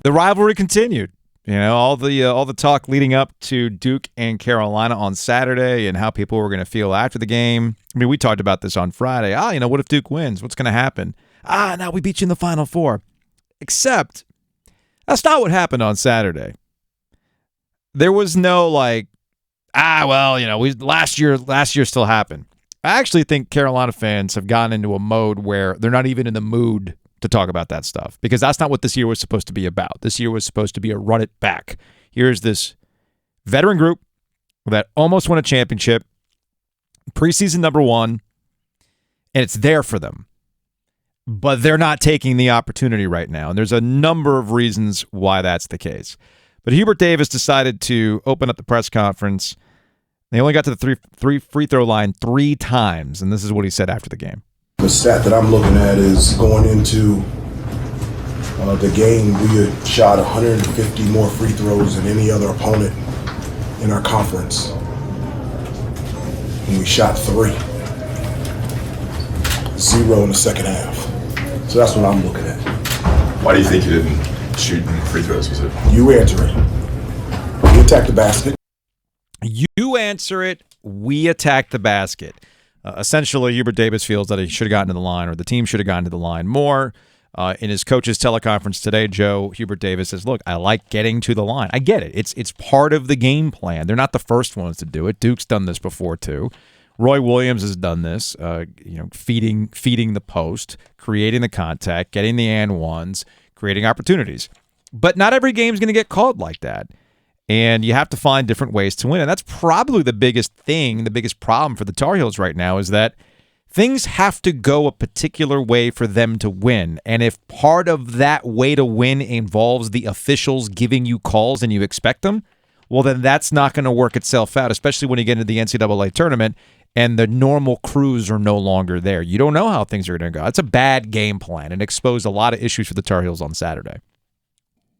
The rivalry continued. All the talk leading up to Duke and Carolina on Saturday and how people were going to feel after the game. I mean, we talked about this on Friday. What if Duke wins? What's going to happen? Now we beat you in the Final Four. Except that's not what happened on Saturday. There was no last year still happened. I actually think Carolina fans have gotten into a mode where they're not even in the mood to talk about that stuff, because that's not what this year was supposed to be about. This year was supposed to be a run it back. Here's this veteran group that almost won a championship, preseason number 1, and it's there for them. But they're not taking the opportunity right now, and there's a number of reasons why that's the case. But Hubert Davis decided to open up the press conference. They only got to the three free throw line 3 times, and this is what he said after the game. The stat that I'm looking at is going into the game, we had shot 150 more free throws than any other opponent in our conference. And we shot 3. 0 in the second half. So that's what I'm looking at. Why do you think you didn't shoot more free throws? Was it? You answer it. We attacked the basket. You answer it. We attacked the basket. Essentially, Hubert Davis feels that he should have gotten to the line, or the team should have gotten to the line more. In his coach's teleconference today, Hubert Davis says, look, I like getting to the line. I get it. It's part of the game plan. They're not the first ones to do it. Duke's done this before, too. Roy Williams has done this, feeding the post, creating the contact, getting the and ones, creating opportunities. But not every game is going to get called like that. And you have to find different ways to win. And that's probably the biggest thing, the biggest problem for the Tar Heels right now, is that things have to go a particular way for them to win. And if part of that way to win involves the officials giving you calls and you expect them, well, then that's not going to work itself out, especially when you get into the NCAA tournament and the normal crews are no longer there. You don't know how things are going to go. It's a bad game plan and exposed a lot of issues for the Tar Heels on Saturday.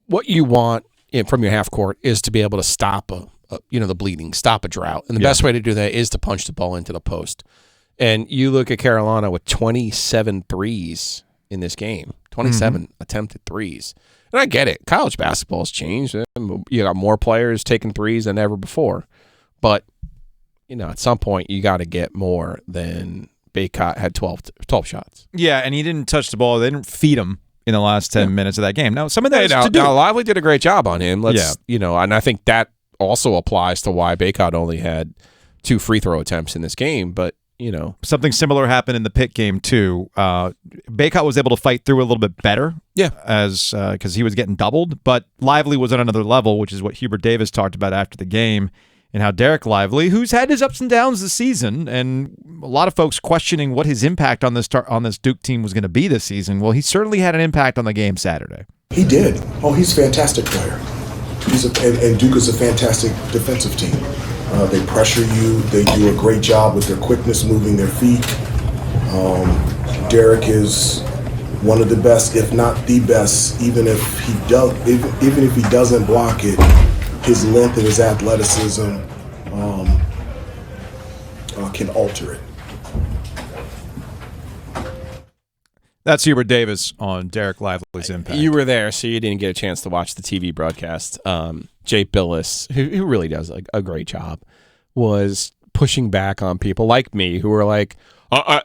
What you want from your half court is to be able to stop the bleeding, stop a drought. And the best way to do that is to punch the ball into the post. And you look at Carolina with 27 threes in this game, 27 attempted threes. And I get it. College basketball has changed. You got more players taking threes than ever before. But, at some point you got to get more than Baycott had 12 shots. Yeah, and he didn't touch the ball. They didn't feed him in the last 10 minutes of that game. Now, some of that is to do. Now, Lively did a great job on him. And I think that also applies to why Baycott only had 2 free throw attempts in this game. But, something similar happened in the Pitt game, too. Baycott was able to fight through a little bit better. Yeah. Because he was getting doubled. But Lively was on another level, which is what Hubert Davis talked about after the game, and how Derek Lively, who's had his ups and downs this season, and a lot of folks questioning what his impact on this Duke team was going to be this season. Well, he certainly had an impact on the game Saturday. He did. Oh, he's a fantastic player. And Duke is a fantastic defensive team. They pressure you. They do a great job with their quickness, moving their feet. Derek is one of the best, if not the best. Even if he doesn't block it, his length and his athleticism can alter it. That's Hubert Davis on Derek Lively's impact. You were there, so you didn't get a chance to watch the TV broadcast. Jay Billis, who really does a great job, was pushing back on people like me who were like, I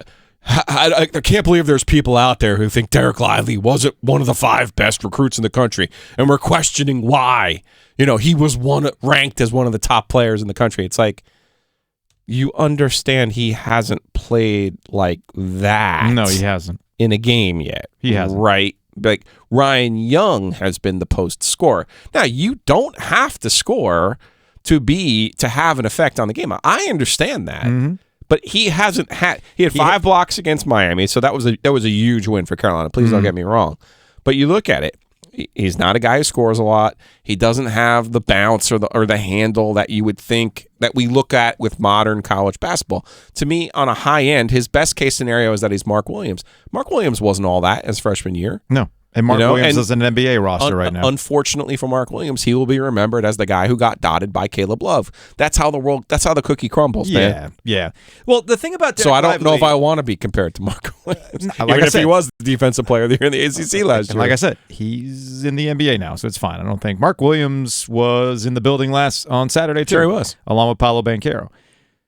can't believe there's people out there who think Derek Lively wasn't one of the 5 best recruits in the country, and we're questioning why. He was ranked as one of the top players in the country. It's like, you understand he hasn't played like that. No, he hasn't. In a game yet. He hasn't. Right? Like, Ryan Young has been the post scorer. Now, you don't have to score to have an effect on the game. I understand that. Mm-hmm. But he hasn't had. He had 5 blocks against Miami, so that was a huge win for Carolina. Please don't get me wrong. But you look at it, he's not a guy who scores a lot. He doesn't have the bounce or the handle that you would think that we look at with modern college basketball. To me, on a high end, his best case scenario is that he's Mark Williams. Mark Williams wasn't all that his freshman year. No. And Mark Williams and is an NBA roster right now. Unfortunately for Mark Williams, he will be remembered as the guy who got dotted by Caleb Love. That's how the cookie crumbles, man. Yeah. Well, the thing about Derek So I don't know Lively, if I want to be compared to Mark Williams, like even I if said, he was the defensive player of the year in the ACC last year. Like I said, he's in the NBA now, so it's fine. I don't think Mark Williams was in the building on Saturday too. Sure he was, along with Paolo Banchero.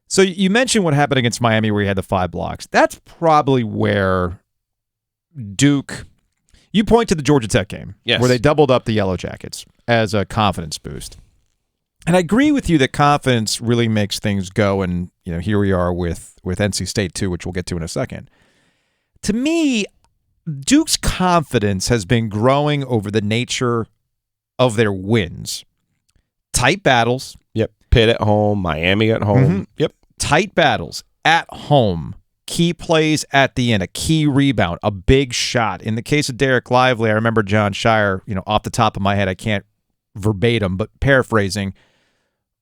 So you mentioned what happened against Miami, where he had the 5 blocks. That's probably where Duke. You point to the Georgia Tech game, yes, where they doubled up the Yellow Jackets as a confidence boost. And I agree with you that confidence really makes things go, and here we are with NC State too, which we'll get to in a second. To me, Duke's confidence has been growing over the nature of their wins. Tight battles. Yep. Pitt at home, Miami at home. Mm-hmm. Yep. Tight battles at home. Key plays at the end, a key rebound, a big shot. In the case of Derek Lively, I remember John Shire, off the top of my head, I can't verbatim, but paraphrasing,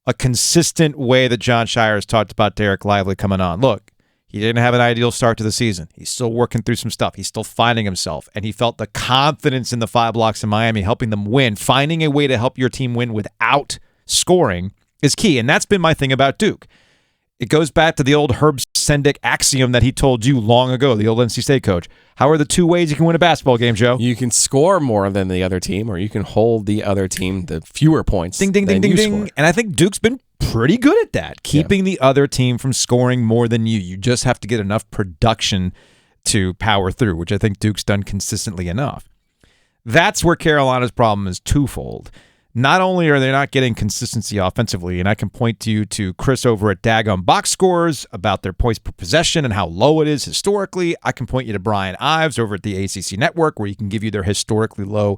a consistent way that John Shire has talked about Derek Lively coming on. Look, he didn't have an ideal start to the season. He's still working through some stuff. He's still finding himself, and he felt the confidence in the 5 blocks in Miami, helping them win. Finding a way to help your team win without scoring is key, and that's been my thing about Duke. It goes back to the old Herb Sendick axiom that he told you long ago, the old NC State coach. How are the 2 ways you can win a basketball game, Joe? You can score more than the other team, or you can hold the other team to fewer points. Ding, ding, ding, ding, ding. And I think Duke's been pretty good at that, keeping the other team from scoring more than you. You just have to get enough production to power through, which I think Duke's done consistently enough. That's where Carolina's problem is twofold. Not only are they not getting consistency offensively, and I can point you to Chris over at Daggum Box Scores about their points per possession and how low it is historically. I can point you to Brian Ives over at the ACC Network, where he can give you their historically low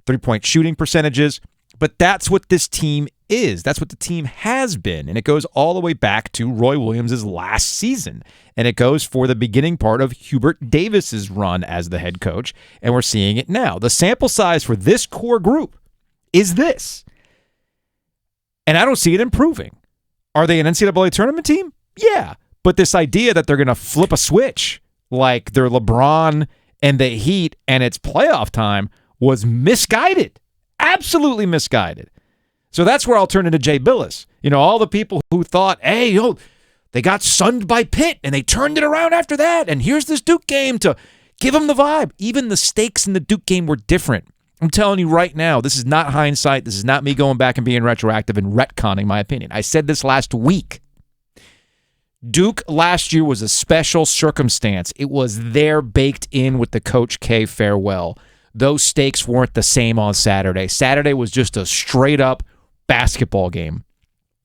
three-point shooting percentages. But that's what this team is. That's what the team has been. And it goes all the way back to Roy Williams' last season. And it goes for the beginning part of Hubert Davis's run as the head coach. And we're seeing it now. The sample size for this core group is this. And I don't see it improving. Are they an NCAA tournament team? Yeah. But this idea that they're going to flip a switch like they're LeBron and the Heat and it's playoff time was misguided. Absolutely misguided. So that's where I'll turn into Jay Billis. All the people who thought, hey, they got sunned by Pitt and they turned it around after that. And here's this Duke game to give them the vibe. Even the stakes in the Duke game were different. I'm telling you right now, this is not hindsight. This is not me going back and being retroactive and retconning my opinion. I said this last week. Duke last year was a special circumstance. It was there baked in with the Coach K farewell. Those stakes weren't the same on Saturday. Saturday was just a straight-up basketball game.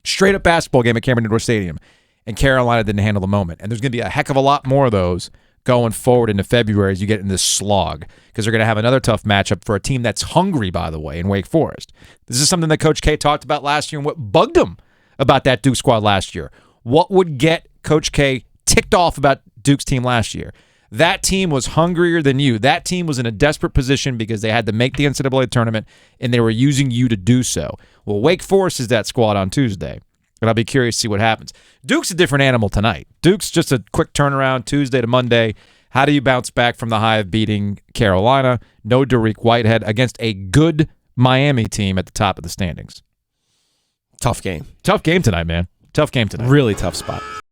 Straight-up basketball game at Cameron Indoor Stadium. And Carolina didn't handle the moment. And there's going to be a heck of a lot more of those going forward into February as you get in this slog, because they're going to have another tough matchup for a team that's hungry, by the way, in Wake Forest. This is something that Coach K talked about last year and what bugged him about that Duke squad last year. What would get Coach K ticked off about Duke's team last year? That team was hungrier than you. That team was in a desperate position because they had to make the NCAA tournament, and they were using you to do so. Well, Wake Forest is that squad on Tuesday, and I'll be curious to see what happens. Duke's a different animal tonight. Duke's just a quick turnaround Tuesday to Monday. How do you bounce back from the high of beating Carolina? No Dariq Whitehead against a good Miami team at the top of the standings. Tough game. Tough game tonight, man. Tough game tonight. Really tough spot.